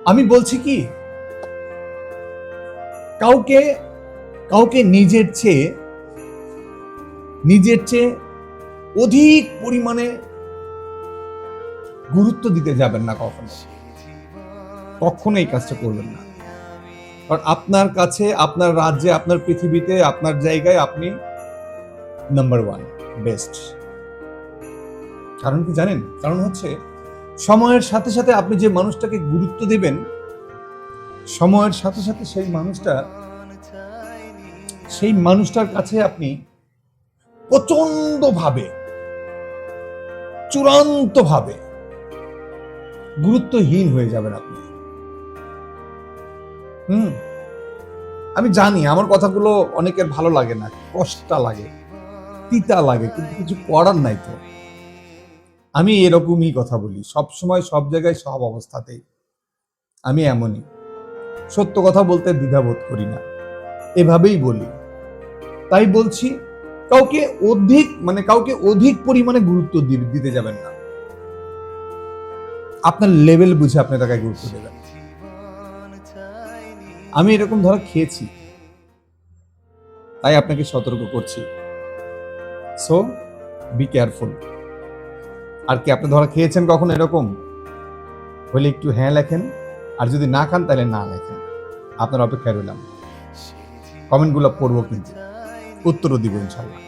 আমি বলছি কি, কাউকে কাউকে নিজের চেয়ে অধিক পরিমাণে গুরুত্ব দিতে যাবেন না। কখনো এই কাজটা করবেন না। কারণ আপনার কাছে, আপনার রাজ্যে, আপনার পৃথিবীতে, আপনার জায়গায় আপনি নাম্বার ওয়ান, বেস্ট। কারণ কি জানেন? কারণ হচ্ছে সময়ের সাথে সাথে আপনি যে মানুষটাকে গুরুত্ব দিবেন, সময়ের সাথে সাথে সেই মানুষটার কাছে আপনি প্রচন্ডভাবে, চূড়ান্তভাবে গুরুত্বহীন হয়ে যাবেন আপনি। আমি জানি আমার কথাগুলো অনেকের ভালো লাগে না, কষ্ট লাগে, তিতা লাগে, কিন্তু কিছু করার নাই তো। আমি এরকমই কথা বলি সব সময়, সব জায়গায়, সব অবস্থাতেই। আমি এমনই, সত্য কথা বলতে দ্বিধাবোধ করি না, এভাবেই বলি। তাই বলছি, কাউকে অধিক পরিমাণে গুরুত্ব দিতে যাবেন না। আপনার লেভেল বুঝে আপনি তাকে গুরুত্ব দেবেন। আমি এরকম ধরা খেয়েছি, তাই আপনাকে সতর্ক করছি। So be careful. আর কি আপনি ধরা খেয়েছেন কখন এরকম হলে একটু হ্যাঁ লেখেন, আর যদি না খান তাহলে না লেখেন। আপনার অপেক্ষায় রইলাম। কমেন্টগুলো পড়বো, কিন্তু উত্তরও দিব ইনশাল্লাহ।